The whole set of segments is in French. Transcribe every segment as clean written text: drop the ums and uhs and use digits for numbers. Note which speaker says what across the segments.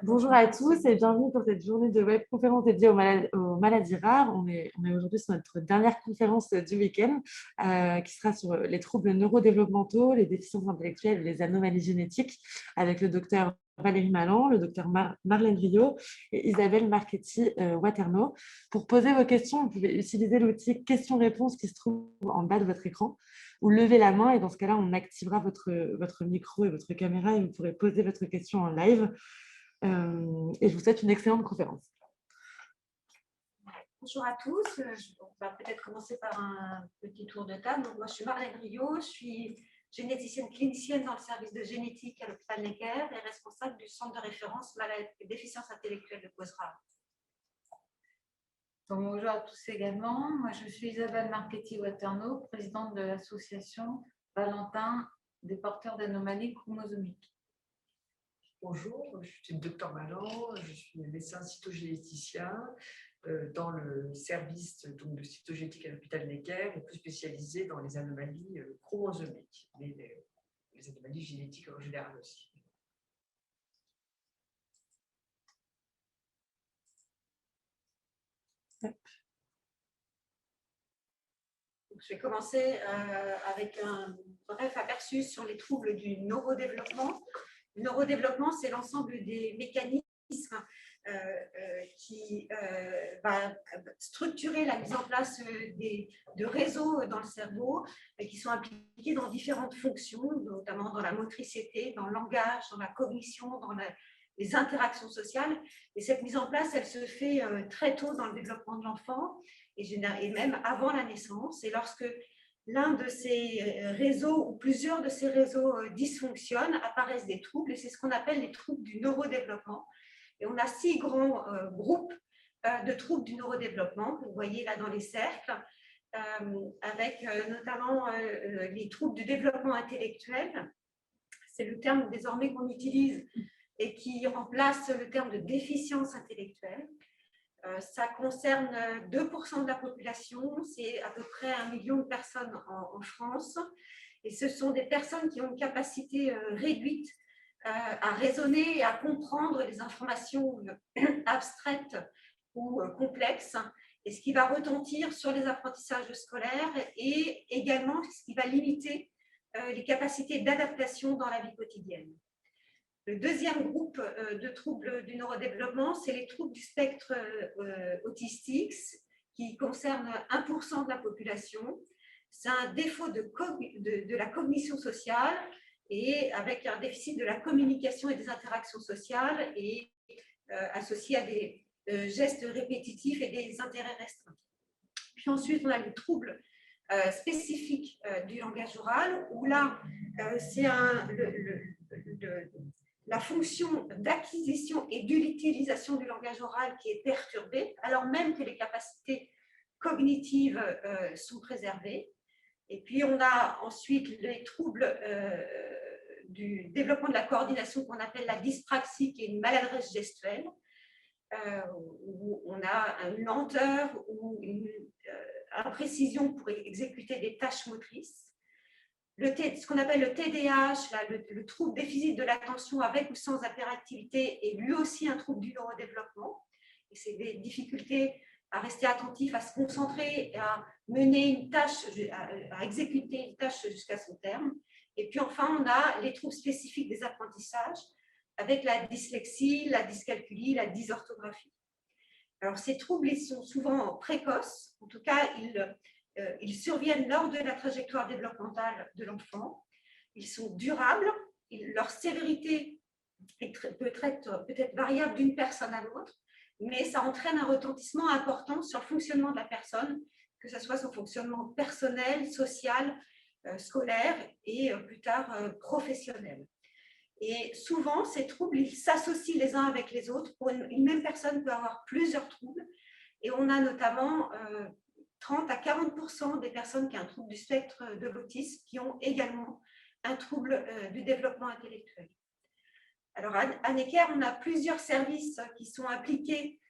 Speaker 1: Bonjour à tous et bienvenue pour cette journée de webconférence dédiée aux maladies rares. On est aujourd'hui sur notre dernière conférence du week-end qui sera sur les troubles neurodéveloppementaux, les déficiences intellectuelles et les anomalies génétiques avec le docteur Valérie Malan, le docteur Marlène Riot et Isabelle Marchetti-Waterno. Pour poser vos questions, vous pouvez utiliser l'outil questions-réponses qui se trouve en bas de votre écran ou lever la main et dans ce cas-là, on activera votre micro et votre caméra et vous pourrez poser votre question en live. Et je vous souhaite une excellente conférence.
Speaker 2: Bonjour à tous. On va peut-être commencer par un petit tour de table. Donc, moi, je suis Marlène Riot, je suis généticienne clinicienne dans le service de génétique à l'hôpital Necker et responsable du centre de référence maladies et déficiences intellectuelles de cause rare.
Speaker 3: Bonjour à tous également. Moi, je suis Isabelle Marchetti-Waterno, présidente de l'association Valentin des porteurs d'anomalies chromosomiques.
Speaker 4: Bonjour, je suis le docteur Malan, je suis médecin cytogénéticien dans le service donc, de cytogénétique à l'hôpital Necker et plus spécialisé dans les anomalies chromosomiques, mais les anomalies génétiques en général aussi.
Speaker 2: Je vais commencer avec un bref aperçu sur les troubles du neurodéveloppement. Le neurodéveloppement, c'est l'ensemble des mécanismes qui va structurer la mise en place de réseaux dans le cerveau qui sont impliqués dans différentes fonctions, notamment dans la motricité, dans le langage, dans la cognition, dans les interactions sociales. Et cette mise en place, elle se fait très tôt dans le développement de l'enfant et même avant la naissance. Et lorsque l'un de ces réseaux ou plusieurs de ces réseaux dysfonctionnent, apparaissent des troubles, et c'est ce qu'on appelle les troubles du neurodéveloppement. Et on a 6 grands groupes de troubles du neurodéveloppement, que vous voyez là dans les cercles, avec notamment les troubles du développement intellectuel. C'est le terme désormais qu'on utilise et qui remplace le terme de déficience intellectuelle. Ça concerne 2% de la population, c'est à peu près 1 million de personnes en France. Et ce sont des personnes qui ont une capacité réduite à raisonner et à comprendre les informations abstraites ou complexes, et ce qui va retentir sur les apprentissages scolaires et également ce qui va limiter les capacités d'adaptation dans la vie quotidienne. Le deuxième groupe de troubles du neurodéveloppement, c'est les troubles du spectre autistique qui concernent 1% de la population. C'est un défaut de la cognition sociale et avec un déficit de la communication et des interactions sociales et associé à des gestes répétitifs et des intérêts restreints. Puis ensuite, on a le trouble spécifique du langage oral où là, c'est la fonction d'acquisition et d'utilisation du langage oral qui est perturbée, alors même que les capacités cognitives sont préservées. Et puis, on a ensuite les troubles du développement de la coordination qu'on appelle la dyspraxie, qui est une maladresse gestuelle, où on a une lenteur ou une imprécision pour exécuter des tâches motrices. Ce qu'on appelle le TDAH, le trouble déficit de l'attention avec ou sans hyperactivité, est lui aussi un trouble du neurodéveloppement. Et c'est des difficultés à rester attentif, à se concentrer, à mener une tâche, à exécuter une tâche jusqu'à son terme. Et puis enfin, on a les troubles spécifiques des apprentissages avec la dyslexie, la dyscalculie, la dysorthographie. Alors ces troubles, ils sont souvent précoces, en tout cas, ils surviennent lors de la trajectoire développementale de l'enfant. Ils sont durables. Leur sévérité peut être variable d'une personne à l'autre, mais ça entraîne un retentissement important sur le fonctionnement de la personne, que ce soit son fonctionnement personnel, social, scolaire et plus tard professionnel. Et souvent, ces troubles, ils s'associent les uns avec les autres. Pour une même personne peut avoir plusieurs troubles. Et on a notamment 30 à 40% des personnes qui ont un trouble du spectre de l'autisme qui ont également un trouble du développement intellectuel. Alors, à Necker, on a plusieurs services qui sont impliqués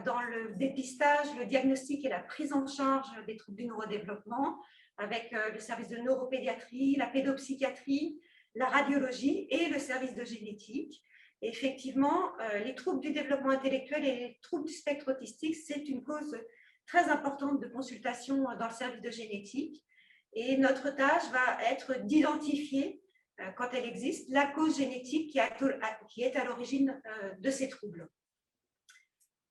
Speaker 2: dans le dépistage, le diagnostic et la prise en charge des troubles du neurodéveloppement, avec le service de neuropédiatrie, la pédopsychiatrie, la radiologie et le service de génétique. Et effectivement, les troubles du développement intellectuel et les troubles du spectre autistique, c'est une cause très importante de consultation dans le service de génétique. Et notre tâche va être d'identifier, quand elle existe, la cause génétique qui est à l'origine de ces troubles.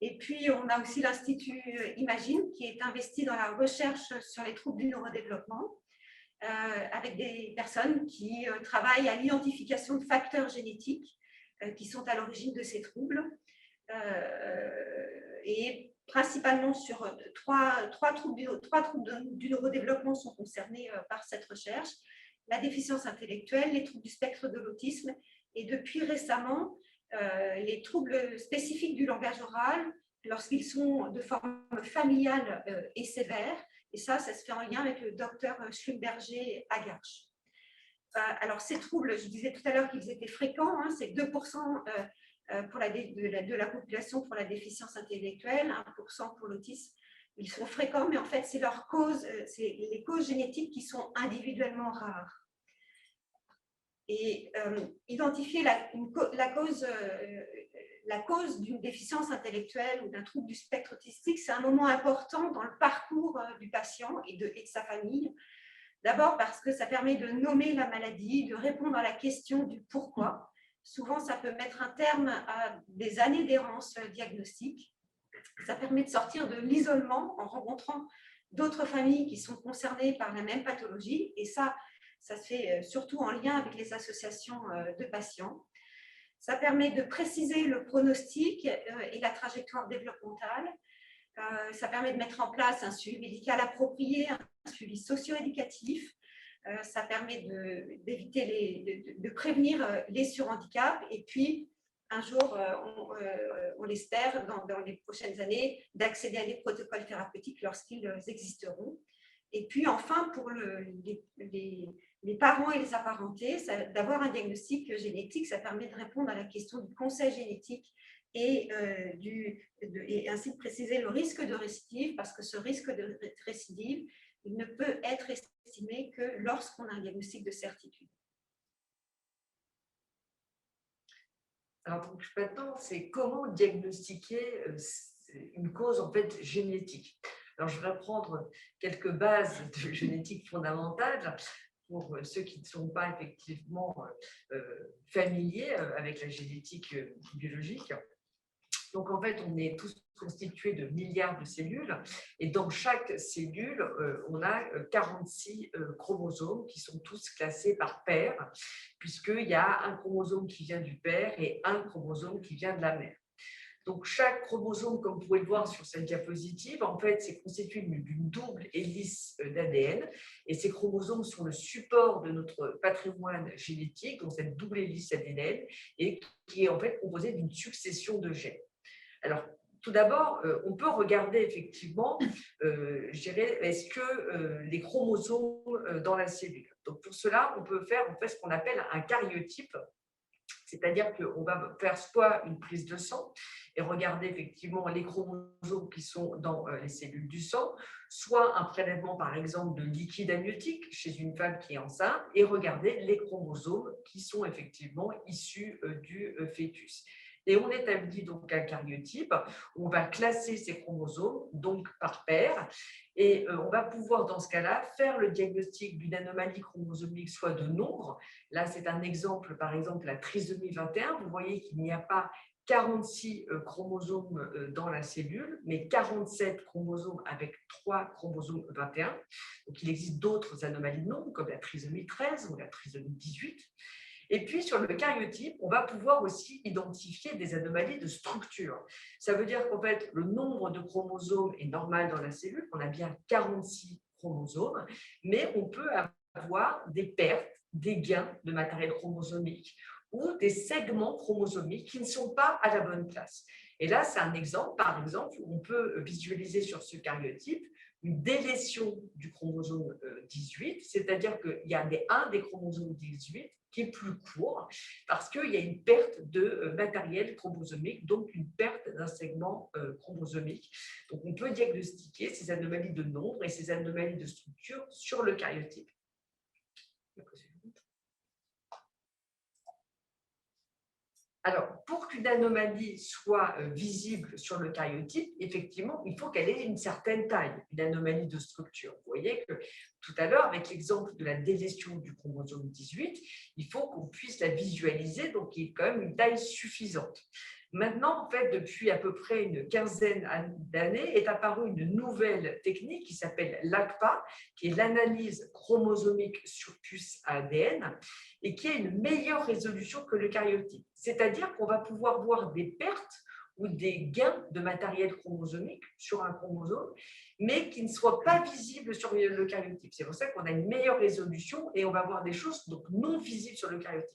Speaker 2: Et puis, on a aussi l'Institut Imagine qui est investi dans la recherche sur les troubles du neurodéveloppement, avec des personnes qui travaillent à l'identification de facteurs génétiques qui sont à l'origine de ces troubles. Et principalement sur trois troubles du neurodéveloppement sont concernés par cette recherche: la déficience intellectuelle, les troubles du spectre de l'autisme et depuis récemment, les troubles spécifiques du langage oral lorsqu'ils sont de forme familiale et sévère. Et ça se fait en lien avec le docteur Schlumberger-Agarsch. Alors, ces troubles, je disais tout à l'heure qu'ils étaient fréquents, hein, c'est 2% de la population pour la déficience intellectuelle, 1% pour l'autisme. Ils sont fréquents, mais en fait, c'est les causes génétiques qui sont individuellement rares. Et identifier la cause d'une déficience intellectuelle ou d'un trouble du spectre autistique, c'est un moment important dans le parcours du patient et de sa famille. D'abord parce que ça permet de nommer la maladie, de répondre à la question du pourquoi. Souvent, ça peut mettre un terme à des années d'errance diagnostique. Ça permet de sortir de l'isolement en rencontrant d'autres familles qui sont concernées par la même pathologie. Et ça se fait surtout en lien avec les associations de patients. Ça permet de préciser le pronostic et la trajectoire développementale. Ça permet de mettre en place un suivi médical approprié, un suivi socio-éducatif. Ça permet de prévenir les surhandicaps et puis un jour, on l'espère, dans les prochaines années, d'accéder à des protocoles thérapeutiques lorsqu'ils existeront. Et puis enfin, pour les parents et les apparentés, d'avoir un diagnostic génétique, ça permet de répondre à la question du conseil génétique et ainsi de préciser le risque de récidive, parce que ce risque de récidive, il ne peut être estimé que lorsqu'on a un diagnostic de certitude.
Speaker 4: Alors donc, maintenant, c'est comment diagnostiquer une cause en fait génétique. Alors je vais prendre quelques bases de génétique fondamentales pour ceux qui ne sont pas effectivement familiers avec la génétique biologique. Donc en fait, on est tous constitués de milliards de cellules et dans chaque cellule, on a 46 chromosomes qui sont tous classés par paire, puisqu'il y a un chromosome qui vient du père et un chromosome qui vient de la mère. Donc, chaque chromosome, comme vous pouvez le voir sur cette diapositive, en fait, c'est constitué d'une double hélice d'ADN. Et ces chromosomes sont le support de notre patrimoine génétique, donc cette double hélice ADN, et qui est en fait composée d'une succession de gènes. Alors, tout d'abord, on peut regarder effectivement, je dirais, est-ce que les chromosomes dans la cellule. Donc, pour cela, on peut faire en fait ce qu'on appelle un karyotype. C'est-à-dire qu'on va faire soit une prise de sang et regarder effectivement les chromosomes qui sont dans les cellules du sang, soit un prélèvement par exemple de liquide amniotique chez une femme qui est enceinte et regarder les chromosomes qui sont effectivement issus du fœtus. Et on établit donc un karyotype, on va classer ces chromosomes donc par paire et on va pouvoir dans ce cas-là faire le diagnostic d'une anomalie chromosomique soit de nombre. Là, c'est un exemple, par exemple, la trisomie 21. Vous voyez qu'il n'y a pas 46 chromosomes dans la cellule, mais 47 chromosomes avec 3 chromosomes 21. Donc, il existe d'autres anomalies de nombre, comme la trisomie 13 ou la trisomie 18. Et puis, sur le karyotype, on va pouvoir aussi identifier des anomalies de structure. Ça veut dire qu'en fait, le nombre de chromosomes est normal dans la cellule. On a bien 46 chromosomes, mais on peut avoir des pertes, des gains de matériel chromosomique ou des segments chromosomiques qui ne sont pas à la bonne place. Et là, c'est un exemple, par exemple, où on peut visualiser sur ce karyotype une délétion du chromosome 18, c'est-à-dire qu'il y a un des chromosomes 18 qui est plus court parce qu'il y a une perte de matériel chromosomique, donc une perte d'un segment chromosomique. Donc, on peut diagnostiquer ces anomalies de nombre et ces anomalies de structure sur le karyotype. Alors, pour qu'une anomalie soit visible sur le karyotype, effectivement, il faut qu'elle ait une certaine taille, une anomalie de structure. Vous voyez que tout à l'heure, avec l'exemple de la délétion du chromosome 18, il faut qu'on puisse la visualiser, donc il y ait quand même une taille suffisante. Maintenant, en fait, depuis à peu près une quinzaine d'années, est apparue une nouvelle technique qui s'appelle l'ACPA, qui est l'analyse chromosomique sur puce à ADN, et qui a une meilleure résolution que le karyotype. C'est-à-dire qu'on va pouvoir voir des pertes ou des gains de matériel chromosomique sur un chromosome, mais qui ne soient pas visibles sur le karyotype. C'est pour ça qu'on a une meilleure résolution et on va voir des choses donc non visibles sur le karyotype.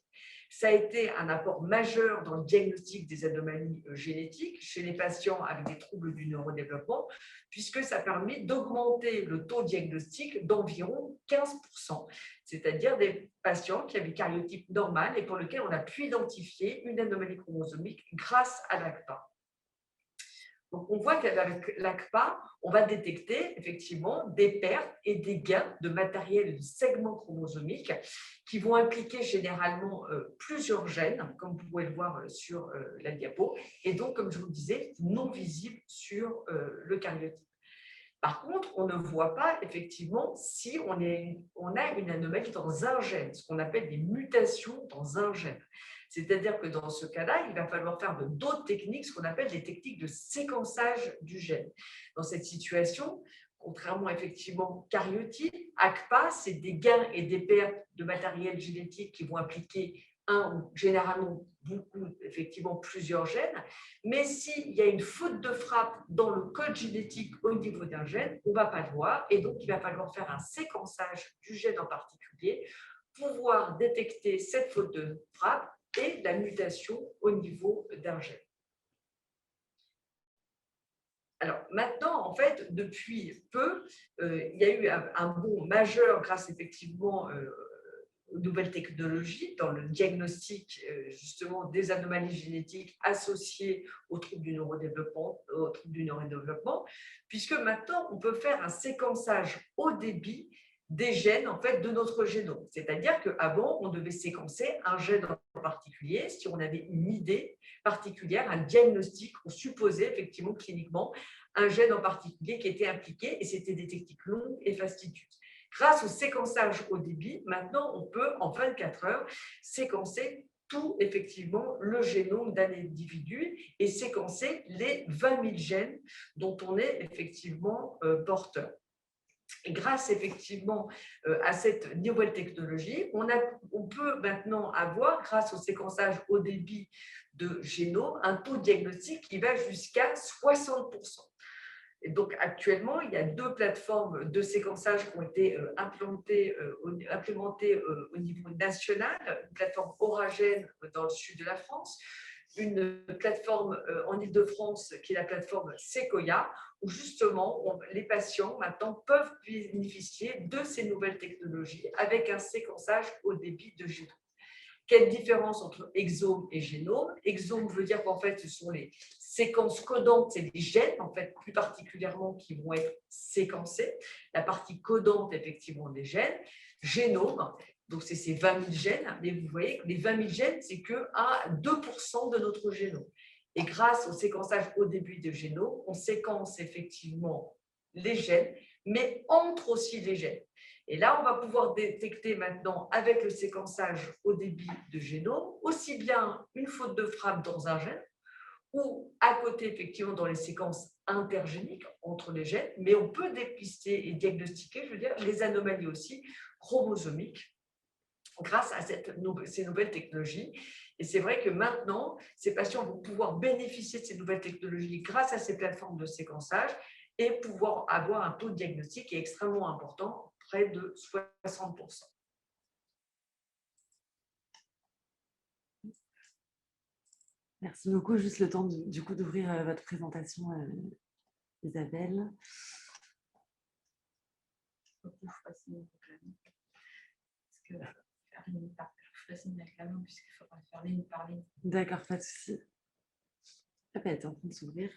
Speaker 4: Ça a été un apport majeur dans le diagnostic des anomalies génétiques chez les patients avec des troubles du neurodéveloppement, puisque ça permet d'augmenter le taux diagnostique d'environ 15%, c'est-à-dire des patients qui avaient karyotype normal et pour lesquels on a pu identifier une anomalie chromosomique grâce à l'ACPA. Donc, on voit qu'avec l'ACPA, on va détecter effectivement des pertes et des gains de matériel de segments chromosomiques qui vont impliquer généralement plusieurs gènes, comme vous pouvez le voir sur la diapo, et donc, comme je vous le disais, non visibles sur le karyotype. Par contre, on ne voit pas effectivement si on a une anomalie dans un gène, ce qu'on appelle des mutations dans un gène. C'est-à-dire que dans ce cas-là, il va falloir faire d'autres techniques, ce qu'on appelle des techniques de séquençage du gène. Dans cette situation, contrairement effectivement karyotype, ACPA, c'est des gains et des pertes de matériel génétique qui vont impliquer un ou généralement beaucoup, effectivement plusieurs gènes, mais s'il y a une faute de frappe dans le code génétique au niveau d'un gène, on ne va pas le voir et donc il va falloir faire un séquençage du gène en particulier pour pouvoir détecter cette faute de frappe et la mutation au niveau d'un gène. Alors maintenant, en fait, depuis peu, il y a eu un bond majeur grâce effectivement aux nouvelles technologies dans le diagnostic justement des anomalies génétiques associées aux troubles du neurodéveloppement, puisque maintenant on peut faire un séquençage haut débit des gènes en fait de notre génome. C'est-à-dire qu'avant, on devait séquencer un gène en particulier si on avait une idée particulière, un diagnostic, on supposait effectivement cliniquement un gène en particulier qui était impliqué et c'était des techniques longues et fastidieuses. Grâce au séquençage haut débit, maintenant, on peut, en 24 heures, séquencer tout, effectivement, le génome d'un individu et séquencer les 20 000 gènes dont on est effectivement porteur. Et grâce effectivement à cette nouvelle technologie, on peut maintenant avoir, grâce au séquençage haut débit de génome, un taux de diagnostic qui va jusqu'à 60%. Et donc, actuellement, il y a 2 plateformes de séquençage qui ont été implémentées au niveau national, une plateforme Oragène dans le sud de la France, une plateforme en Île-de-France qui est la plateforme Sequoia, où justement les patients maintenant peuvent bénéficier de ces nouvelles technologies avec un séquençage au débit de génome. Quelle différence entre exome et génome? Exome veut dire qu'en fait, ce sont les séquences codantes, c'est les gènes, en fait, plus particulièrement, qui vont être séquencés. La partie codante, effectivement, des gènes. Génome, donc c'est ces 20 000 gènes, mais vous voyez que les 20 000 gènes, c'est que à 2% de notre génome. Et grâce au séquençage au début de génome, on séquence effectivement les gènes, mais entre aussi les gènes. Et là, on va pouvoir détecter maintenant, avec le séquençage au débit de génome, aussi bien une faute de frappe dans un gène, ou à côté, effectivement, dans les séquences intergéniques entre les gènes, mais on peut dépister et diagnostiquer, je veux dire, les anomalies aussi chromosomiques grâce à ces nouvelles technologies. Et c'est vrai que maintenant, ces patients vont pouvoir bénéficier de ces nouvelles technologies grâce à ces plateformes de séquençage et pouvoir avoir un taux de diagnostic qui est extrêmement important, près de 60%.
Speaker 1: Merci beaucoup. Juste le temps du coup d'ouvrir votre présentation, Isabelle.
Speaker 3: Je ferai signe avec la main puisqu'il faudra faire ligne par ligne.
Speaker 1: D'accord, pas de souci. Elle est en train de s'ouvrir.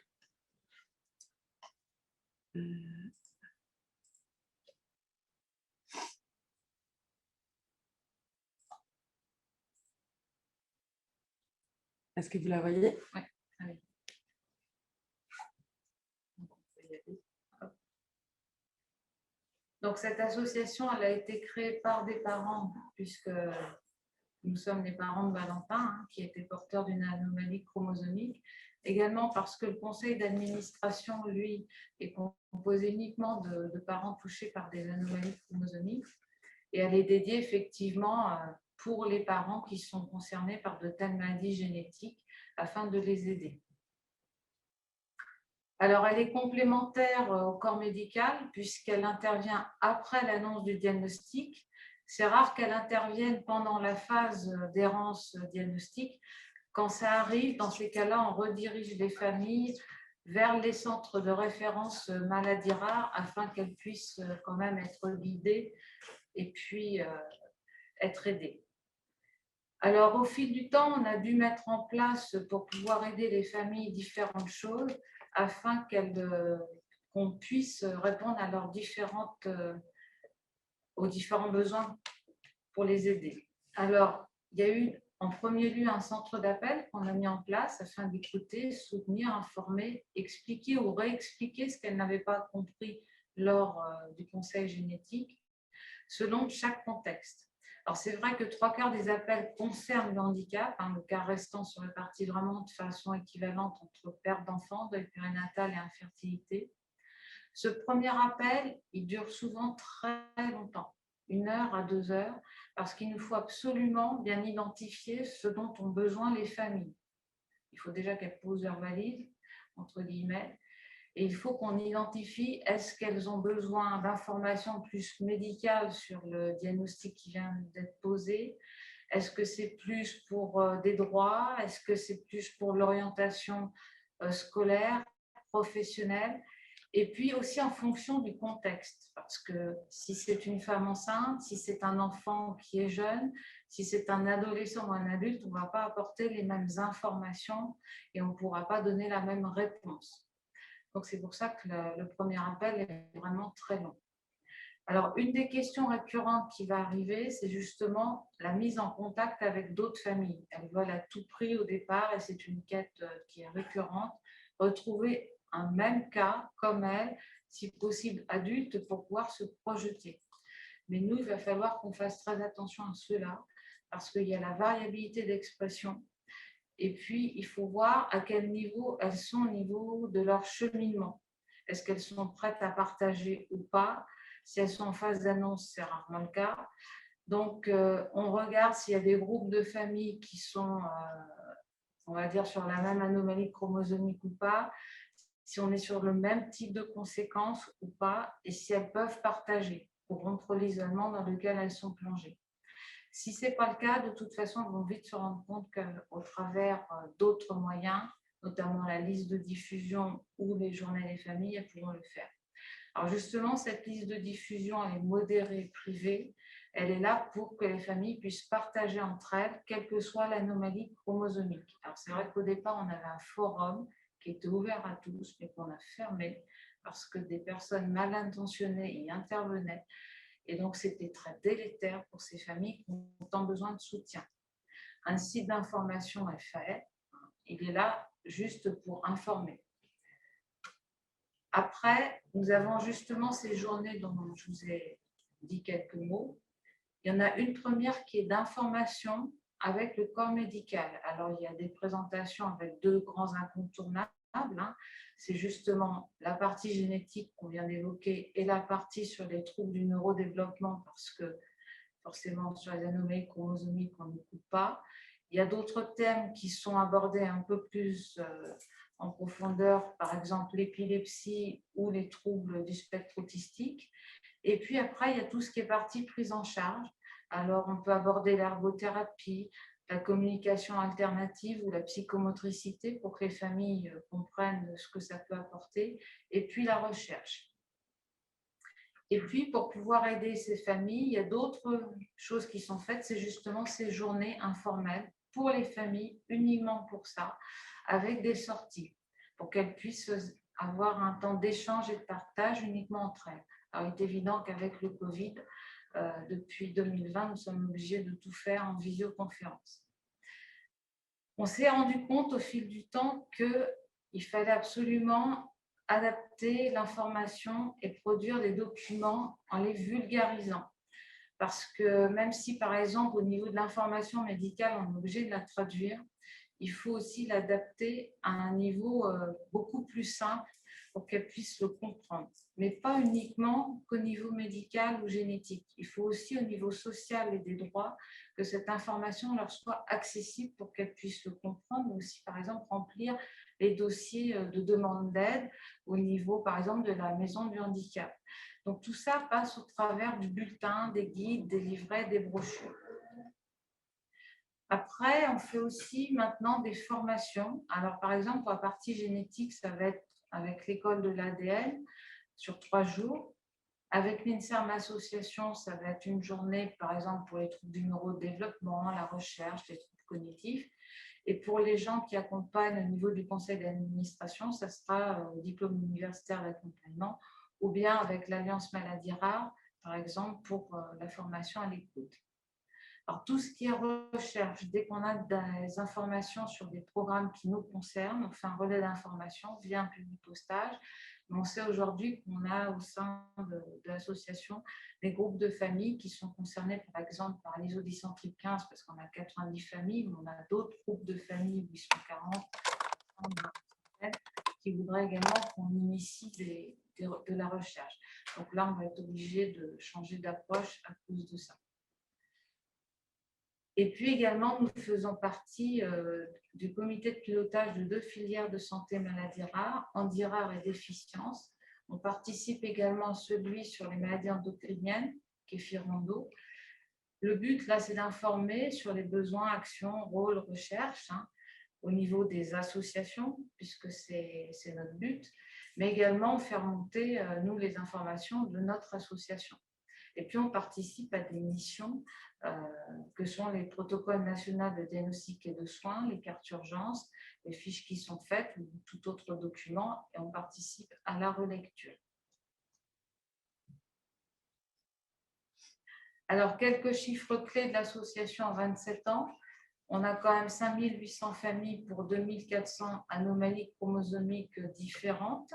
Speaker 1: Est-ce que vous la voyez?
Speaker 3: Oui. Allez. Donc, on peut y aller. Hop. Donc, cette association, elle a été créée par des parents, puisque nous sommes les parents de Valentin, qui était porteur d'une anomalie chromosomique. Également parce que le conseil d'administration, lui, est composé uniquement de parents touchés par des anomalies chromosomiques. Et elle est dédiée effectivement pour les parents qui sont concernés par de telles maladies génétiques afin de les aider. Alors, elle est complémentaire au corps médical puisqu'elle intervient après l'annonce du diagnostic. C'est rare qu'elle intervienne pendant la phase d'errance diagnostique. Quand ça arrive, dans ces cas-là, on redirige les familles vers les centres de référence maladies rares afin qu'elles puissent quand même être guidées et puis être aidées. Alors, au fil du temps, on a dû mettre en place pour pouvoir aider les familles différentes choses afin qu'on puisse répondre à leurs aux différents besoins pour les aider. Alors, il y a eu en premier lieu un centre d'appel qu'on a mis en place afin d'écouter, soutenir, informer, expliquer ou réexpliquer ce qu'elles n'avaient pas compris lors du conseil génétique selon chaque contexte. Alors, c'est vrai que 3/4 des appels concernent le handicap, le cas restant se répartit vraiment de façon équivalente entre perte d'enfants, deuil périnatal et infertilité. Ce premier appel, il dure souvent très longtemps, 1 heure à 2 heures, parce qu'il nous faut absolument bien identifier ce dont ont besoin les familles. Il faut déjà qu'elles posent leur valise, entre guillemets, et il faut qu'on identifie est-ce qu'elles ont besoin d'informations plus médicales sur le diagnostic qui vient d'être posé, est-ce que c'est plus pour des droits, est-ce que c'est plus pour l'orientation scolaire, professionnelle, et puis aussi en fonction du contexte, parce que si c'est une femme enceinte, si c'est un enfant qui est jeune, si c'est un adolescent ou un adulte, on ne va pas apporter les mêmes informations et on ne pourra pas donner la même réponse. Donc, c'est pour ça que le premier appel est vraiment très long. Alors, une des questions récurrentes qui va arriver, c'est justement la mise en contact avec d'autres familles. Elles veulent à tout prix au départ, et c'est une quête qui est récurrente, retrouver un même cas comme elle, si possible adulte, pour pouvoir se projeter. Mais nous, il va falloir qu'on fasse très attention à cela, parce qu'il y a la variabilité d'expression. Et puis, il faut voir à quel niveau elles sont au niveau de leur cheminement. Est-ce qu'elles sont prêtes à partager ou pas? Si elles sont en phase d'annonce, c'est rarement le cas. Donc, on regarde s'il y a des groupes de familles qui sont, on va dire, sur la même anomalie chromosomique ou pas, si on est sur le même type de conséquences ou pas, et si elles peuvent partager pour rompre l'isolement dans lequel elles sont plongées. Si ce n'est pas le cas, de toute façon, elles vont vite se rendre compte qu'au travers d'autres moyens, notamment la liste de diffusion ou les journées des familles, elles pourront le faire. Alors justement, cette liste de diffusion, elle est modérée, privée. Elle est là pour que les familles puissent partager entre elles, quelle que soit l'anomalie chromosomique. Alors c'est vrai qu'au départ, on avait un forum qui était ouvert à tous, mais qu'on a fermé parce que des personnes mal intentionnées y intervenaient. Et donc, c'était très délétère pour ces familles qui ont tant besoin de soutien. Un site d'information est fait. Il est là juste pour informer. Après, nous avons justement ces journées dont je vous ai dit quelques mots. Il y en a une première qui est d'information avec le corps médical. Alors, il y a des présentations avec 2 grands incontournables. C'est justement la partie génétique qu'on vient d'évoquer et la partie sur les troubles du neurodéveloppement, parce que forcément, sur les anomalies chromosomiques, on ne coupe pas. Il y a d'autres thèmes qui sont abordés un peu plus en profondeur, par exemple l'épilepsie ou les troubles du spectre autistique. Et puis après, il y a tout ce qui est partie prise en charge. Alors, on peut aborder l'ergothérapie, la communication alternative ou la psychomotricité pour que les familles comprennent ce que ça peut apporter, et puis la recherche. Et puis, pour pouvoir aider ces familles, il y a d'autres choses qui sont faites, c'est justement ces journées informelles pour les familles, uniquement pour ça, avec des sorties, pour qu'elles puissent avoir un temps d'échange et de partage uniquement entre elles. Alors, il est évident qu'avec le Covid, depuis 2020, nous sommes obligés de tout faire en visioconférence. On s'est rendu compte au fil du temps qu'il fallait absolument adapter l'information et produire des documents en les vulgarisant. Parce que même si, par exemple, au niveau de l'information médicale, on est obligé de la traduire, il faut aussi l'adapter à un niveau beaucoup plus simple pour qu'elle puisse le comprendre. Mais pas uniquement qu'au niveau médical ou génétique. Il faut aussi au niveau social et des droits que cette information leur soit accessible pour qu'elles puissent le comprendre, mais aussi, par exemple, remplir les dossiers de demande d'aide au niveau, par exemple, de la maison du handicap. Donc, tout ça passe au travers du bulletin, des guides, des livrets, des brochures. Après, on fait aussi maintenant des formations. Alors, par exemple, pour la partie génétique, ça va être avec l'école de l'ADN sur 3 jours. Avec l'INSERM Association, ça va être une journée, par exemple, pour les troubles du neurodéveloppement, la recherche, les troubles cognitifs. Et pour les gens qui accompagnent au niveau du conseil d'administration, ça sera au diplôme universitaire d'accompagnement ou bien avec l'Alliance Maladies Rares, par exemple, pour la formation à l'écoute. Alors, tout ce qui est recherche, dès qu'on a des informations sur des programmes qui nous concernent, on fait un relais d'informations via un publipostage. Mais on sait aujourd'hui qu'on a au sein de l'association des groupes de familles qui sont concernés, par exemple, par l'isodysenterie 15, parce qu'on a 90 familles, mais on a d'autres groupes de familles où ils sont 40, qui voudraient également qu'on initie de la recherche. Donc là, on va être obligé de changer d'approche à cause de ça. Et puis également, nous faisons partie du comité de pilotage de 2 filières de santé maladies rares, handirares et déficience. On participe également à celui sur les maladies endocriniennes, qui est Firmando. Le but, là, c'est d'informer sur les besoins, actions, rôles, recherches, au niveau des associations, puisque c'est notre but, mais également faire monter, nous, les informations de notre association. Et puis, on participe à des missions que sont les protocoles nationaux de diagnostic et de soins, les cartes urgences, les fiches qui sont faites ou tout autre document, et on participe à la relecture. Alors, quelques chiffres clés de l'association en 27 ans. On a quand même 5800 familles pour 2400 anomalies chromosomiques différentes.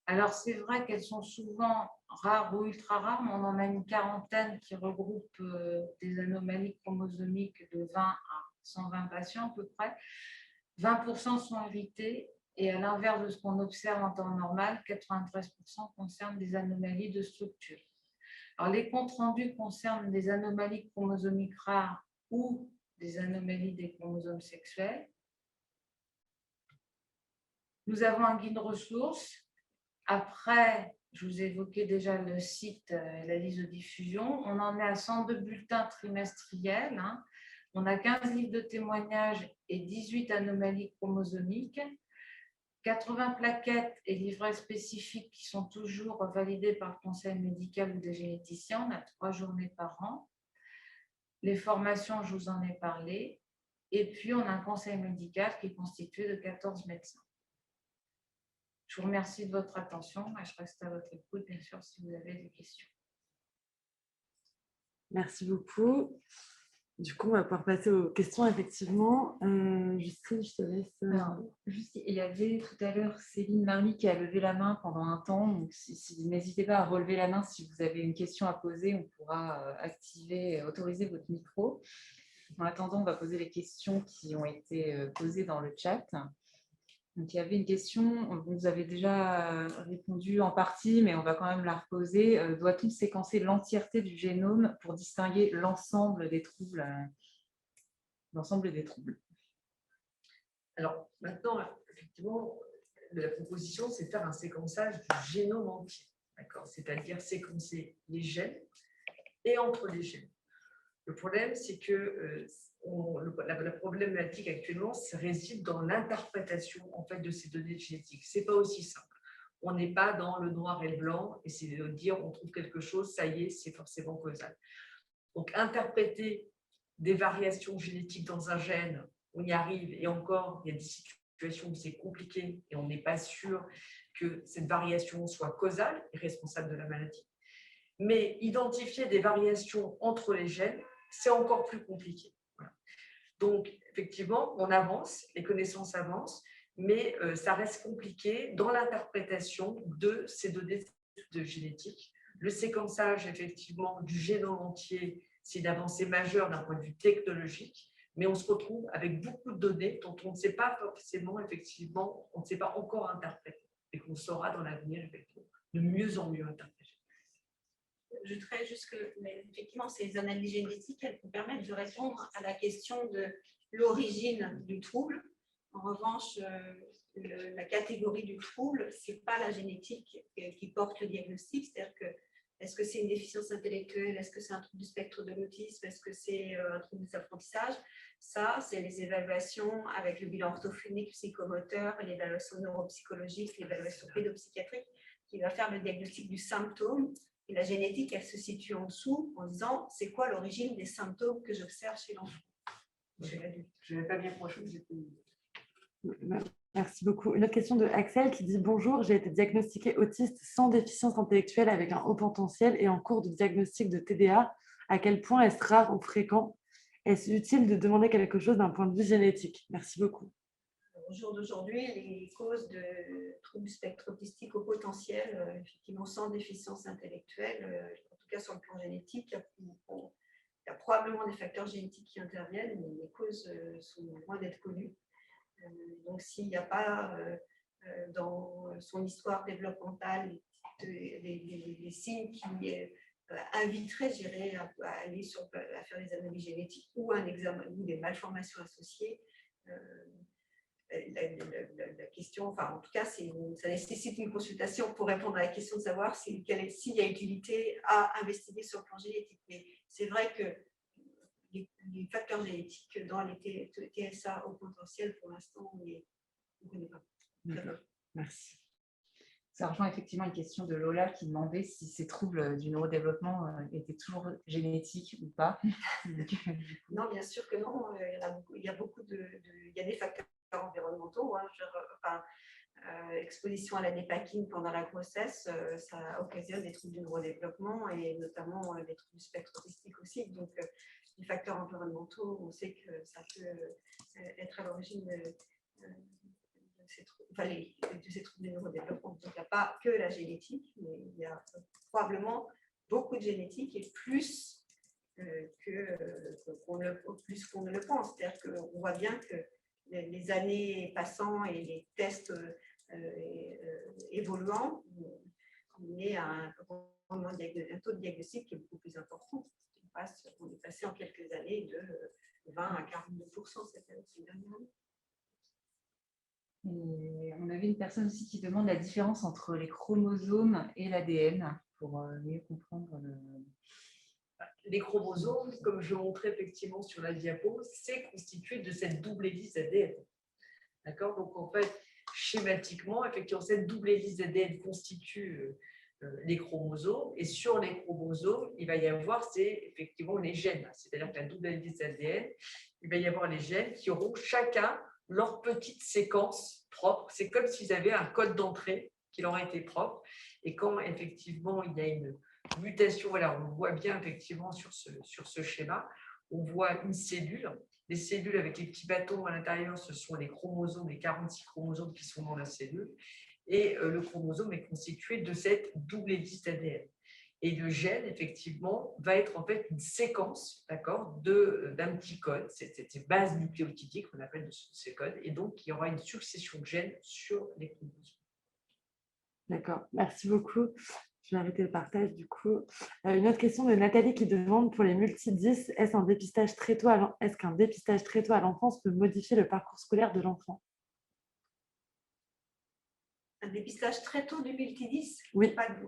Speaker 3: Alors, c'est vrai qu'elles sont souvent rares ou ultra rares, mais on en a une quarantaine qui regroupent des anomalies chromosomiques de 20 à 120 patients à peu près. 20% sont héritées et à l'inverse de ce qu'on observe en temps normal, 93% concernent des anomalies de structure. Alors, les comptes rendus concernent des anomalies chromosomiques rares ou des anomalies des chromosomes sexuels. Nous avons un guide ressources. Après, je vous ai évoqué déjà le site et la liste de diffusion. On en est à 102 bulletins trimestriels. On a 15 livres de témoignages et 18 anomalies chromosomiques. 80 plaquettes et livrets spécifiques qui sont toujours validés par le conseil médical ou des généticiens. On a 3 journées par an. Les formations, je vous en ai parlé. Et puis, on a un conseil médical qui est constitué de 14 médecins. Je vous remercie de votre attention et je reste à votre écoute, bien sûr, si vous avez des questions.
Speaker 1: Merci beaucoup. Du coup, on va pouvoir passer aux questions, effectivement. Justine, je te laisse.
Speaker 5: Alors, juste, il y avait tout à l'heure Céline Marly qui a levé la main pendant un temps. Donc, n'hésitez pas à relever la main si vous avez une question à poser. On pourra activer, autoriser votre micro. En attendant, on va poser les questions qui ont été posées dans le chat. Donc, il y avait une question, vous avez déjà répondu en partie, mais on va quand même la reposer. Doit-on séquencer l'entièreté du génome pour distinguer l'ensemble des troubles
Speaker 4: Alors, maintenant, effectivement, la proposition, c'est de faire un séquençage du génome entier, d'accord ? C'est-à-dire séquencer les gènes et entre les gènes. Le problème, c'est que la problématique actuellement réside dans l'interprétation en fait, de ces données génétiques. Ce n'est pas aussi simple. On n'est pas dans le noir et le blanc, et c'est de dire on trouve quelque chose, ça y est, c'est forcément causal. Donc, interpréter des variations génétiques dans un gène, on y arrive, et encore, il y a des situations où c'est compliqué, et on n'est pas sûr que cette variation soit causale et responsable de la maladie. Mais identifier des variations entre les gènes, c'est encore plus compliqué. Voilà. Donc, effectivement, on avance, les connaissances avancent, mais ça reste compliqué dans l'interprétation de ces données de génétique. Le séquençage, effectivement, du génome entier, c'est une avancée majeure d'un point de vue technologique, mais on se retrouve avec beaucoup de données dont on ne sait pas forcément, effectivement, on ne sait pas encore interpréter et qu'on saura dans l'avenir, effectivement, de mieux en mieux interpréter.
Speaker 2: J'ajouterais juste que, effectivement, ces analyses génétiques, elles vous permettent de répondre à la question de l'origine du trouble. En revanche, la catégorie du trouble, ce n'est pas la génétique qui porte le diagnostic, c'est-à-dire que est-ce que c'est une déficience intellectuelle, est-ce que c'est un trouble du spectre de l'autisme, est-ce que c'est un trouble des apprentissages? Ça, c'est les évaluations avec le bilan orthophonique, psychomoteur, l'évaluation neuropsychologique, l'évaluation pédopsychiatrique qui va faire le diagnostic du symptôme. Et la génétique, elle se situe en dessous en disant c'est quoi l'origine des symptômes que j'observe chez l'enfant.
Speaker 4: Je ne vais pas bien proche.
Speaker 1: Merci beaucoup. Une autre question de Axel qui dit « Bonjour, j'ai été diagnostiqué autiste sans déficience intellectuelle avec un haut potentiel et en cours de diagnostic de TDA. À quel point est-ce rare ou fréquent? Est-ce utile de demander quelque chose d'un point de vue génétique? Merci beaucoup. »
Speaker 2: Au jour d'aujourd'hui, les causes de troubles du spectre autistique au potentiel, effectivement sans déficience intellectuelle, en tout cas sur le plan génétique, il y a probablement des facteurs génétiques qui interviennent, mais les causes sont loin d'être connues. Donc, s'il n'y a pas dans son histoire développementale des signes qui inviteraient, je dirais, à aller à faire des analyses génétiques ou un examen ou des malformations associées, la question, enfin en tout cas, ça nécessite une consultation pour répondre à la question de savoir s'il y a utilité à investiguer sur le plan génétique. Mais c'est vrai que les facteurs génétiques dans les TSA au potentiel, pour l'instant, on ne connaît pas.
Speaker 1: Merci.
Speaker 5: Ça rejoint effectivement une question de Lola qui demandait si ces troubles du neurodéveloppement étaient toujours génétiques ou pas.
Speaker 2: Non, bien sûr que non. Il y a des facteurs environnementaux. Exposition à la dépakine pendant la grossesse, ça occasionne des troubles du neurodéveloppement et notamment des troubles du spectre autistique aussi. Donc, les facteurs environnementaux, on sait que ça peut être à l'origine de ces troubles du neurodéveloppement. Donc, il n'y a pas que la génétique, mais il y a probablement beaucoup de génétique et plus qu'on ne le pense. C'est-à-dire qu'on voit bien que les années passant et les tests évoluant, on est à un taux de diagnostic qui est beaucoup plus important. On est passé en quelques années de 20 à 42% cette dernière année.
Speaker 5: Et on avait une personne aussi qui demande la différence entre les chromosomes et l'ADN pour mieux comprendre
Speaker 4: Les chromosomes, comme je montrais effectivement sur la diapo, c'est constitué de cette double hélice ADN. D'accord? Donc, en fait, schématiquement, effectivement, cette double hélice ADN constitue les chromosomes. Et sur les chromosomes, il va y avoir, c'est effectivement les gènes. C'est-à-dire que la double hélice ADN, il va y avoir les gènes qui auront chacun leur petite séquence propre. C'est comme s'ils avaient un code d'entrée qui leur a été propre. Et quand, effectivement, il y a une mutation, voilà, on voit bien, effectivement, sur ce schéma, on voit une cellule. Les cellules avec les petits bâtons à l'intérieur, ce sont les chromosomes, les 46 chromosomes qui sont dans la cellule. Et le chromosome est constitué de cette double hélice d'ADN. Et le gène, effectivement, va être en fait une séquence, d'accord, d'un petit code, cette base nucléotidique qu'on appelle de ces codes, et donc il y aura une succession de gènes sur les chromosomes.
Speaker 1: D'accord, merci beaucoup. Je vais arrêter le partage du coup. Une autre question de Nathalie qui demande pour les multi-10, est-ce qu'un dépistage très tôt à l'enfance peut modifier le parcours scolaire de l'enfant?
Speaker 2: Un dépistage très tôt du multi-10?
Speaker 1: Oui.
Speaker 2: Pas de...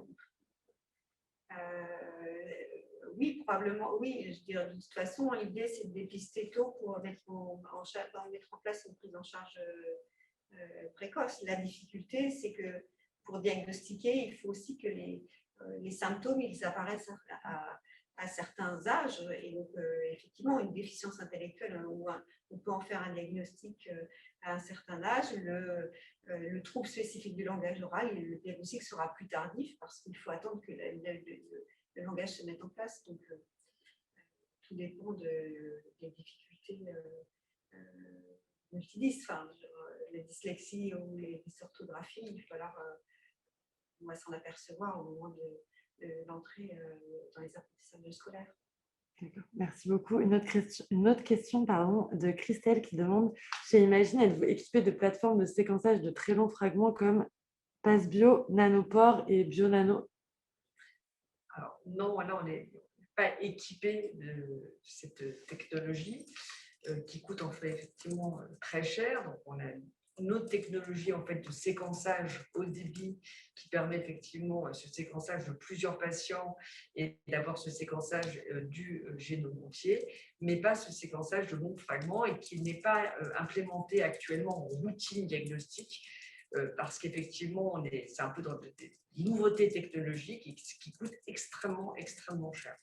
Speaker 2: oui, probablement, oui. Je dirais, de toute façon, l'idée, c'est de dépister tôt pour mettre en place une prise en charge précoce. La difficulté, c'est que pour diagnostiquer, il faut aussi que les symptômes ils apparaissent à certains âges. Et donc, effectivement, une déficience intellectuelle, on peut en faire un diagnostic à un certain âge. Le trouble spécifique du langage oral, le diagnostic sera plus tardif parce qu'il faut attendre que le langage se mette en place. Donc, tout dépend des difficultés multidys, enfin, les dyslexies ou les dysorthographies, il va falloir on va s'en apercevoir au moment de l'entrée dans les apprentissages scolaires.
Speaker 1: D'accord. Merci beaucoup. Une autre question pardon, de Christelle qui demande, chez Imagine, êtes-vous équipé de plateformes de séquençage de très longs fragments comme PassBio, Nanopore et BioNano?
Speaker 4: Alors, non, là, on n'est pas équipé de cette technologie qui coûte en fait effectivement très cher. Donc, on a une autre technologie en fait de séquençage haut débit qui permet effectivement ce séquençage de plusieurs patients et d'avoir ce séquençage du génome entier, mais pas ce séquençage de longs fragments et qui n'est pas implémenté actuellement en routine diagnostique parce qu'effectivement, c'est un peu dans des nouveautés technologiques qui coûtent extrêmement, extrêmement cher.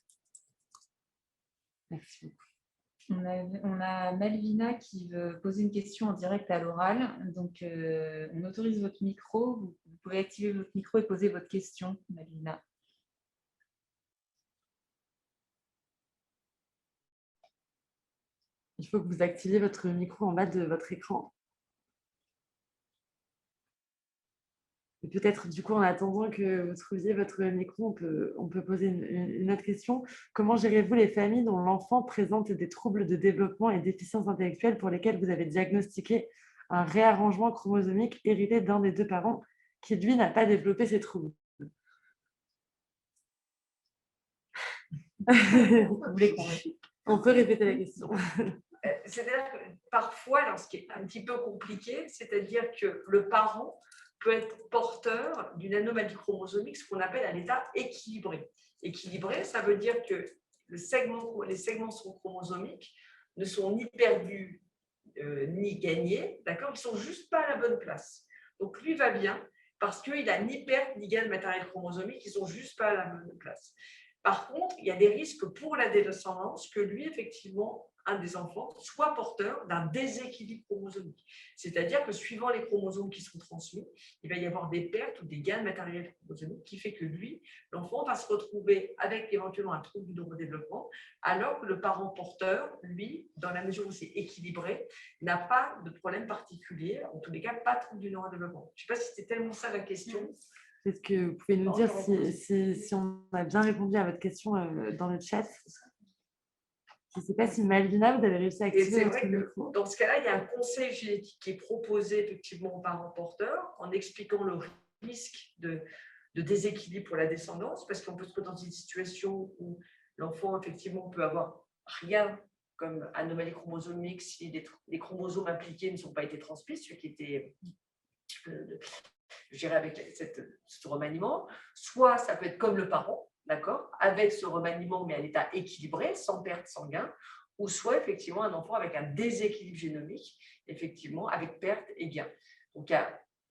Speaker 1: Merci beaucoup.
Speaker 5: On a Malvina qui veut poser une question en direct à l'oral. Donc, on autorise votre micro. Vous pouvez activer votre micro et poser votre question, Malvina.
Speaker 1: Il faut que vous activiez votre micro en bas de votre écran. Et peut-être, du coup, en attendant que vous trouviez votre micro, on peut poser une autre question. Comment gérez-vous les familles dont l'enfant présente des troubles de développement et déficiences intellectuelles pour lesquelles vous avez diagnostiqué un réarrangement chromosomique hérité d'un des deux parents qui, lui, n'a pas développé ces troubles?
Speaker 5: Vous voulez qu'on répète?
Speaker 1: On peut répéter la question.
Speaker 4: C'est-à-dire que parfois, alors ce qui est un petit peu compliqué, c'est-à-dire que le parent peut être porteur d'une anomalie chromosomique, ce qu'on appelle un état équilibré. Équilibré, ça veut dire que les segments chromosomiques ne sont ni perdus ni gagnés, d'accord? Ils ne sont juste pas à la bonne place. Donc lui va bien parce qu'il n'a ni perte ni gain de matériel chromosomique, ils ne sont juste pas à la bonne place. Par contre, il y a des risques pour la descendance que lui, effectivement, un des enfants soit porteur d'un déséquilibre chromosomique. C'est-à-dire que suivant les chromosomes qui sont transmis, il va y avoir des pertes ou des gains de matériel chromosomique qui fait que lui, l'enfant va se retrouver avec éventuellement un trouble du neurodéveloppement, alors que le parent porteur, lui, dans la mesure où c'est équilibré, n'a pas de problème particulier, en tous les cas, pas de trouble du neurodéveloppement. Je ne sais pas si c'était tellement ça la question.
Speaker 1: Est-ce que vous pouvez nous dire si on a bien répondu à votre question dans le chat? Je ne sais pas si Malvina, vous avez réussi à activer votre micro.
Speaker 4: Dans ce cas-là, il y a un conseil génétique qui est proposé effectivement aux parents porteurs en expliquant le risque de déséquilibre pour la descendance, parce qu'on peut se retrouver dans une situation où l'enfant effectivement peut avoir rien comme anomalie chromosomique si les chromosomes impliqués ne sont pas été transmis, ce qui était géré avec ce remaniement. Soit ça peut être comme le parent, d'accord, avec ce remaniement, mais à l'état équilibré, sans perte, sans gain, ou soit effectivement un enfant avec un déséquilibre génomique, effectivement, avec perte et gain. Donc,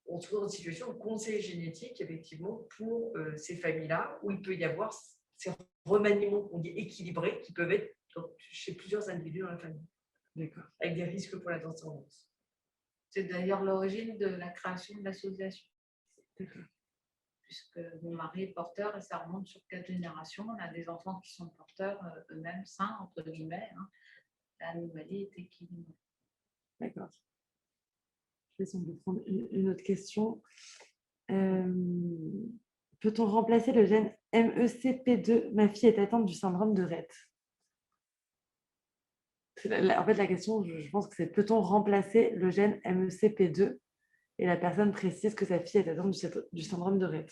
Speaker 4: on se trouve dans une situation de conseil génétique, effectivement, pour ces familles-là, où il peut y avoir ces remaniements qu'on dit équilibrés, qui peuvent être chez plusieurs individus dans la famille, avec des risques pour la descendance.
Speaker 3: C'est d'ailleurs l'origine de la création de l'association. Puisque mon mari est porteur et ça remonte sur 4 générations. On a des enfants qui sont porteurs eux-mêmes sains, entre guillemets. Hein. L'anomalie est équilibrée.
Speaker 1: D'accord. Je vais essayer de prendre une autre question. Peut-on remplacer le gène MECP2? Ma fille est atteinte du syndrome de Rett. En fait, la question, je pense que c'est peut-on remplacer le gène MECP2? Et la personne précise que sa fille est atteinte du syndrome de Rett.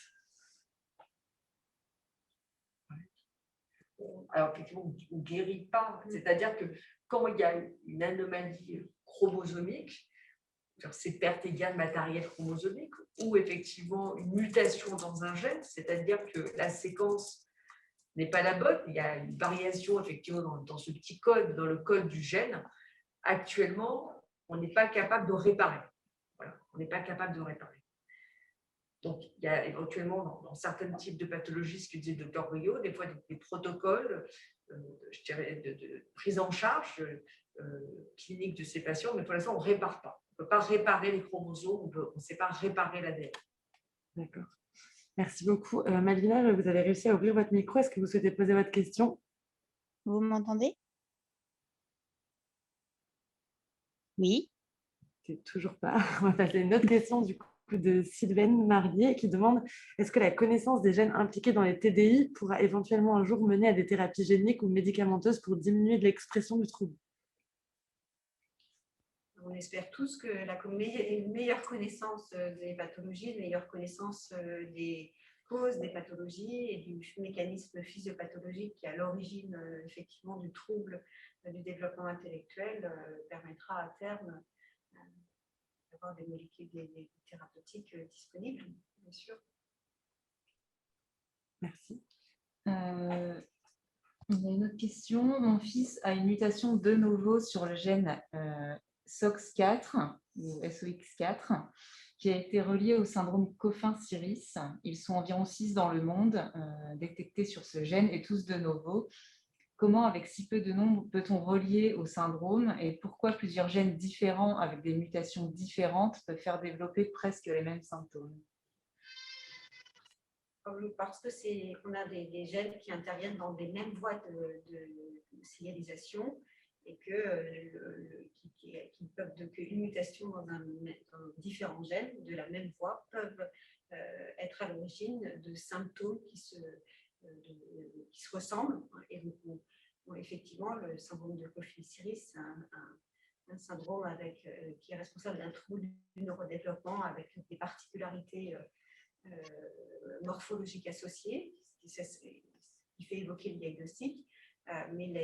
Speaker 4: Alors, effectivement, on ne guérit pas. C'est-à-dire que quand il y a une anomalie chromosomique, c'est perte et gain de matériel chromosomique, ou effectivement une mutation dans un gène, c'est-à-dire que la séquence n'est pas la bonne, il y a une variation effectivement dans ce petit code, dans le code du gène. Actuellement, on n'est pas capable de réparer. Voilà, on n'est pas capable de réparer. Donc, il y a éventuellement dans certains types de pathologies, ce que disait le Dr Rio, des fois des protocoles je dirais, de prise en charge clinique de ces patients, mais pour l'instant, on ne répare pas. On ne peut pas réparer les chromosomes, on ne sait pas réparer l'ADN.
Speaker 1: D'accord. Merci beaucoup. Malvina, vous avez réussi à ouvrir votre micro. Est-ce que vous souhaitez poser votre question?
Speaker 6: Vous m'entendez? Oui.
Speaker 1: C'est toujours pas. On va passer à une autre question du coup de Sylvaine Marier qui demande est-ce que la connaissance des gènes impliqués dans les TDI pourra éventuellement un jour mener à des thérapies géniques ou médicamenteuses pour diminuer l'expression du trouble?
Speaker 2: On espère tous que une meilleure connaissance des pathologies, une meilleure connaissance des causes des pathologies et du mécanisme physiopathologique qui est à l'origine effectivement du trouble du développement intellectuel permettra à terme d'avoir des molécules, des thérapeutiques disponibles, bien sûr.
Speaker 1: Merci.
Speaker 5: Il y a une autre question. Mon fils a une mutation de novo sur le gène SOX4 ou SOX4 qui a été relié au syndrome Coffin-Siris. Ils sont environ 6 dans le monde détectés sur ce gène et tous de novo. Comment, avec si peu de nombre, peut-on relier au syndrome et pourquoi plusieurs gènes différents avec des mutations différentes peuvent faire développer presque les mêmes symptômes?
Speaker 2: Parce que on a des gènes qui interviennent dans des mêmes voies de signalisation et qui peuvent, qu'une mutation dans différents gènes de la même voie peuvent être à l'origine de symptômes qui se ressemblent. Et donc, effectivement, le syndrome de Coffin-Siris, c'est un syndrome qui est responsable d'un trouble du neurodéveloppement avec des particularités morphologiques associées, qui fait évoquer le diagnostic, mais il y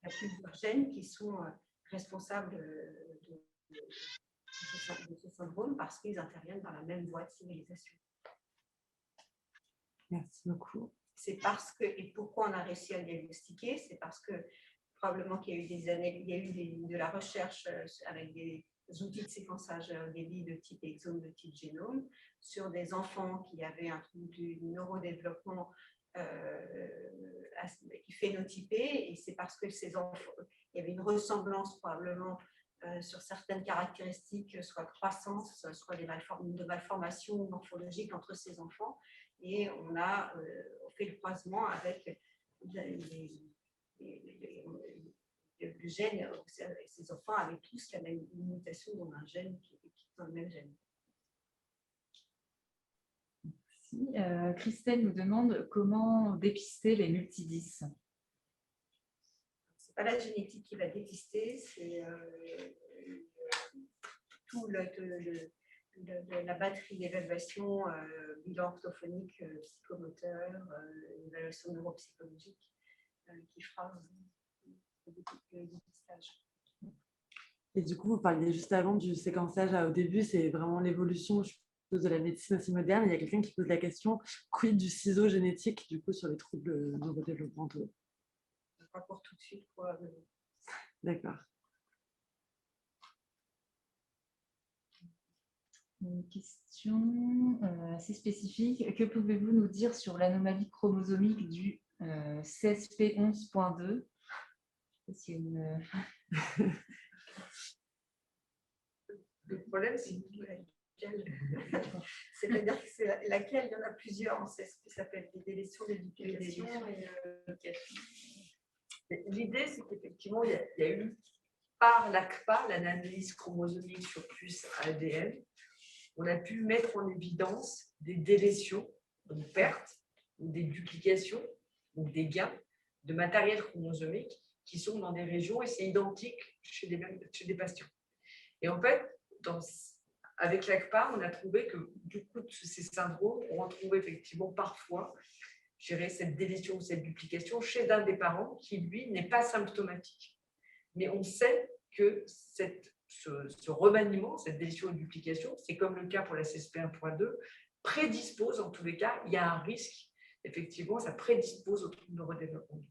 Speaker 2: a plusieurs gènes qui sont responsables de ce syndrome parce qu'ils interviennent dans la même voie de signalisation.
Speaker 1: Merci beaucoup.
Speaker 2: C'est parce que, et pourquoi on a réussi à le diagnostiquer, c'est parce que probablement qu'il y a eu de la recherche avec des outils de séquençage RNA de type exome, de type génome, sur des enfants qui avaient un trouble du neurodéveloppement phénotypé, et c'est parce que ces enfants, il y avait une ressemblance probablement sur certaines caractéristiques, soit croissance, soit de malformations morphologiques entre ces enfants, et on fait le croisement avec le gène. Ces enfants avaient tous la même mutation dans un gène qui est dans le même gène.
Speaker 5: Merci. Christelle nous demande comment dépister les multidys.
Speaker 2: Ce n'est pas la génétique qui va dépister, c'est tout la batterie d'évaluation, bilan orthophonique, psychomoteur, évaluation neuropsychologique qui fera le dépistage.
Speaker 1: Et du coup, vous parliez juste avant du séquençage au début, c'est vraiment l'évolution, je suppose, de la médecine aussi moderne. Il y a quelqu'un qui pose la question, quid du ciseau génétique, du coup, sur les troubles neurodéveloppementaux?
Speaker 2: Pas pour tout de suite, quoi.
Speaker 1: D'accord.
Speaker 5: Une question assez spécifique. Que pouvez-vous nous dire sur l'anomalie chromosomique du CSP11.2?
Speaker 4: Le problème, c'est
Speaker 2: c'est-à-dire que c'est laquelle, il y en a plusieurs en CSP, ça s'appelle des délétions, des duplications.
Speaker 4: L'idée, c'est qu'effectivement, il y a eu, par l'ACPA, l'analyse chromosomique sur puce ADN, on a pu mettre en évidence des délétions, donc pertes, ou des duplications, donc des gains de matériel chromosomique qui sont dans des régions, et c'est identique chez des patients. Et en fait, avec l'ACPA, on a trouvé que du coup, ces syndromes, on retrouve effectivement parfois cette délétion ou cette duplication chez un des parents qui, lui, n'est pas symptomatique. Mais on sait que ce remaniement, cette délétion ou duplication, c'est comme le cas pour la CSP1.2, prédispose, en tous les cas, il y a un risque, effectivement, ça prédispose au trouble neurodéveloppement.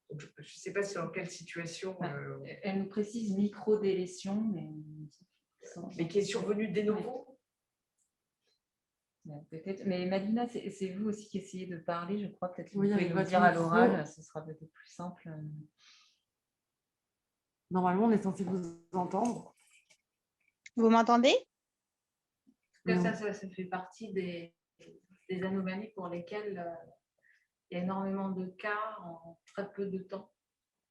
Speaker 4: Donc, je ne sais pas dans quelle situation…
Speaker 5: Elle nous précise micro-délétion,
Speaker 4: mais qui est survenue de novo.
Speaker 5: Peut-être. Mais Malina, c'est vous aussi qui essayez de parler, je crois. Peut-être que
Speaker 1: oui,
Speaker 5: vous pouvez
Speaker 1: avec
Speaker 5: nous
Speaker 1: votre
Speaker 5: dire à
Speaker 1: micro.
Speaker 5: l'oral, ce sera peut-être plus simple.
Speaker 1: Normalement, on est censé vous entendre.
Speaker 6: Vous m'entendez?
Speaker 3: Ça fait partie des anomalies pour lesquelles il y a énormément de cas en très peu de temps,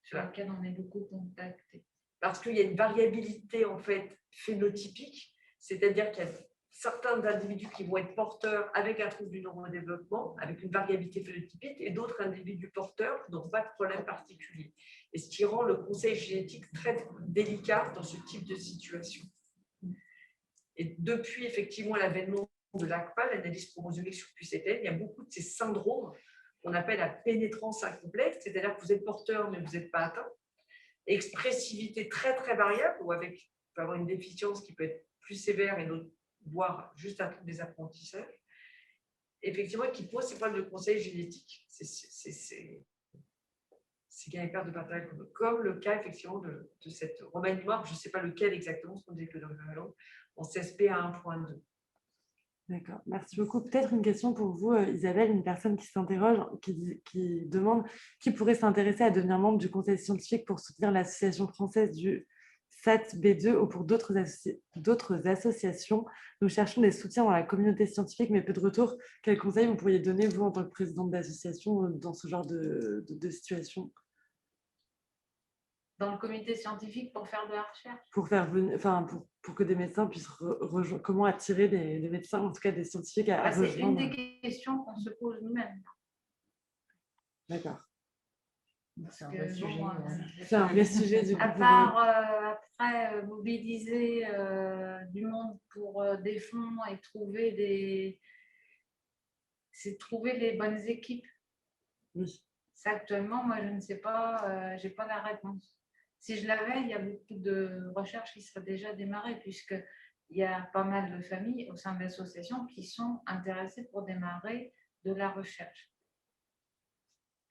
Speaker 3: sur lesquels on est beaucoup contacté.
Speaker 4: parce qu'il y a une variabilité en fait phénotypique, c'est-à-dire qu'il y a certains individus qui vont être porteurs avec un trouble du neurodéveloppement, avec une variabilité phénotypique, et d'autres individus porteurs qui n'ont pas de problème particulier. Et ce qui rend le conseil génétique très délicat dans ce type de situation. Et depuis effectivement l'avènement de l'ACPA, l'analyse chromosomique sur QCTN, il y a beaucoup de ces syndromes qu'on appelle la pénétrance incomplète, c'est-à-dire que vous êtes porteur mais vous n'êtes pas atteint. Expressivité très très variable, ou avec, on peut avoir une déficience qui peut être plus sévère et d'autres, voire juste un trouble des apprentissages, effectivement, qui pose ces problèmes de conseil génétique. C'est qu'il y a une perte de partage, comme le cas effectivement de cette remaniement, je ne sais pas lequel exactement, ce qu'on disait que dans le langue, en CSP à 1.2.
Speaker 1: D'accord, merci beaucoup. Peut-être une question pour vous, Isabelle, une personne qui s'interroge, qui demande qui pourrait s'intéresser à devenir membre du conseil scientifique pour soutenir l'association française du SAT-B2 ou pour d'autres associations. Nous cherchons des soutiens dans la communauté scientifique, mais peu de retours. Quels conseils vous pourriez donner, vous, en tant que présidente d'association, dans ce genre de situation?
Speaker 3: Dans le comité scientifique pour faire de la recherche.
Speaker 1: Pour faire venir, enfin, pour que des médecins puissent rejoindre, comment attirer des médecins, en tout cas des scientifiques à
Speaker 3: C'est une
Speaker 1: rejoindre.
Speaker 3: des questions qu'on se pose nous-mêmes.
Speaker 1: D'accord.
Speaker 5: C'est un vrai sujet.
Speaker 1: C'est un vrai sujet du coup.
Speaker 3: À part après mobiliser du monde pour des fonds et trouver les bonnes équipes.
Speaker 1: Oui.
Speaker 3: Ça, actuellement, moi, je ne sais pas, je n'ai pas la réponse. Si je l'avais, il y a beaucoup de recherches qui seraient déjà démarrées, puisqu'il y a pas mal de familles au sein de l'association qui sont intéressées pour démarrer de la recherche.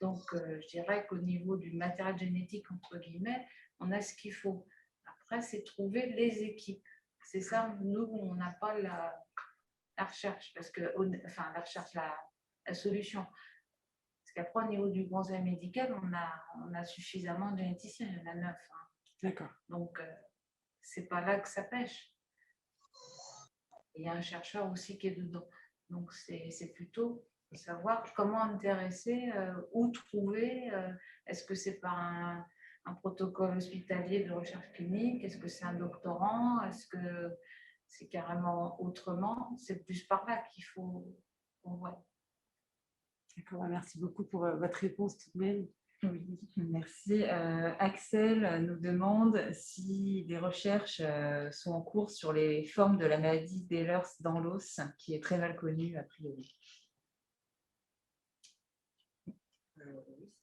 Speaker 3: Donc, je dirais qu'au niveau du matériel génétique, entre guillemets, on a ce qu'il faut. Après, c'est trouver les équipes. C'est ça, nous, on n'a pas la recherche, parce que, enfin, la recherche, la solution. Parce qu'après, au niveau du conseil médical, on a suffisamment de généticiens, il y en a 9. Hein.
Speaker 1: D'accord.
Speaker 3: Donc, c'est pas là que ça pêche. Il y a un chercheur aussi qui est dedans. Donc, c'est plutôt savoir comment intéresser, où trouver. Est-ce que c'est par un protocole hospitalier de recherche clinique? Est-ce que c'est un doctorant? Est-ce que c'est carrément autrement? C'est plus par là qu'il faut qu'on voit.
Speaker 1: D'accord, merci beaucoup pour votre réponse tout de même.
Speaker 5: Oui, merci. Axel nous demande si des recherches sont en cours sur les formes de la maladie d'Ehlers dans l'os, qui est très mal connue a priori.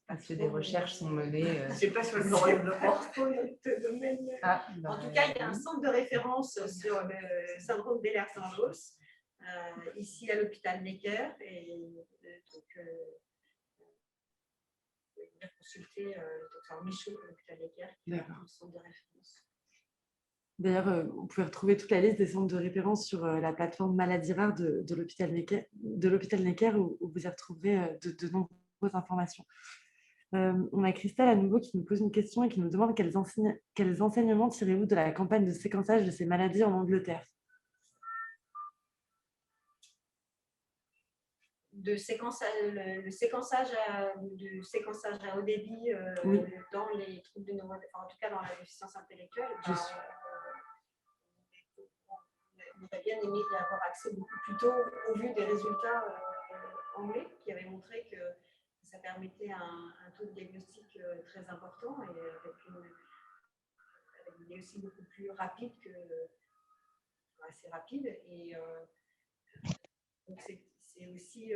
Speaker 5: Est-ce que des recherches sont menées
Speaker 4: C'est pas sur le domaine.
Speaker 2: En tout cas, il y a un centre de référence sur le syndrome d'Ehlers-Danlos, ici à l'hôpital Necker. Et donc, consulter le docteur Michaud à l'hôpital Necker, qui est un centre de référence.
Speaker 1: D'ailleurs, vous pouvez retrouver toute la liste des centres de référence sur la plateforme Maladies rares de l'hôpital Necker, où vous y retrouverez de nombreuses informations. On a Christelle à nouveau qui nous pose une question et qui nous demande quels enseignements tirez-vous de la campagne de séquençage de ces maladies en Angleterre?
Speaker 2: Le séquençage à haut débit
Speaker 1: oui.
Speaker 2: dans les troubles de neurodéveloppement, en tout cas dans la déficience intellectuelle. On aurait bien aimé y avoir accès beaucoup plus tôt au vu des résultats anglais qui avaient montré que ça permettait un taux de diagnostic très important et avec une diagnostic beaucoup plus rapide assez rapide. Et donc c'est aussi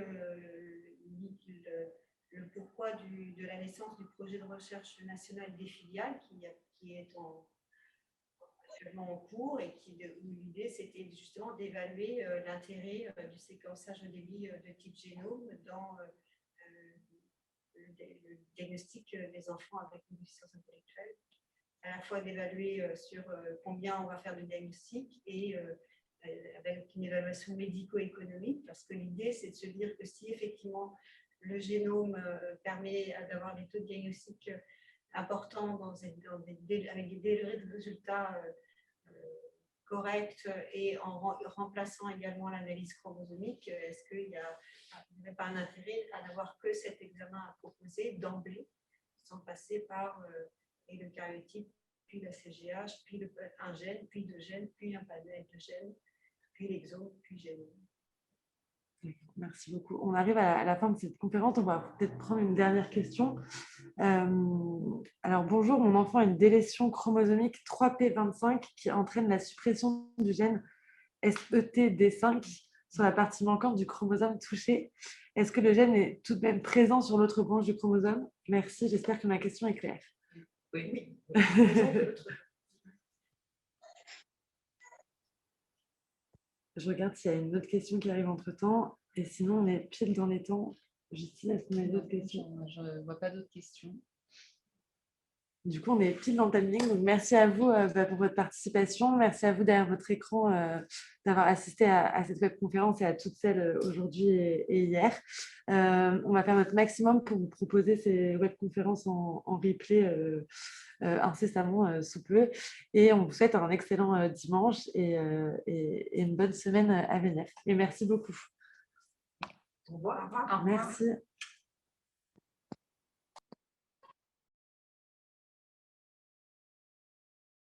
Speaker 2: le pourquoi de la naissance du projet de recherche national des filiales qui est actuellement en cours et où l'idée c'était justement d'évaluer l'intérêt du séquençage au débit de type génome dans le diagnostic des enfants avec une déficience intellectuelle, à la fois d'évaluer sur combien on va faire de diagnostic et avec une évaluation médico-économique, parce que l'idée, c'est de se dire que si effectivement le génome permet d'avoir des taux de diagnostic importants avec des délais de résultats corrects et en remplaçant également l'analyse chromosomique, est-ce qu'il n'y a pas un intérêt à n'avoir que cet examen à proposer d'emblée, sans passer par le karyotype puis la CGH, puis un gène, puis deux gènes, puis un panel de gènes, puis l'exome, puis génome.
Speaker 1: Merci beaucoup. On arrive à la fin de cette conférence. On va peut-être prendre une dernière question. Alors, bonjour, mon enfant a une délétion chromosomique 3p25 qui entraîne la suppression du gène SETD5 sur la partie manquante du chromosome touché. Est-ce que le gène est tout de même présent sur l'autre branche du chromosome? Merci, j'espère que ma question est claire.
Speaker 4: Oui.
Speaker 1: Je regarde s'il y a une autre question qui arrive entre-temps. Et sinon, on est pile dans les temps. Justine, est-ce qu'on a d'autres questions?
Speaker 5: Je ne vois pas d'autres questions.
Speaker 1: Du coup, on est pile dans le timing. Donc, merci à vous pour votre participation. Merci à vous derrière votre écran d'avoir assisté à cette webconférence et à toutes celles aujourd'hui et hier. On va faire notre maximum pour vous proposer ces webconférences en replay incessamment sous peu. Et on vous souhaite un excellent dimanche et une bonne semaine à venir. Et merci beaucoup.
Speaker 4: Au revoir.
Speaker 1: Merci.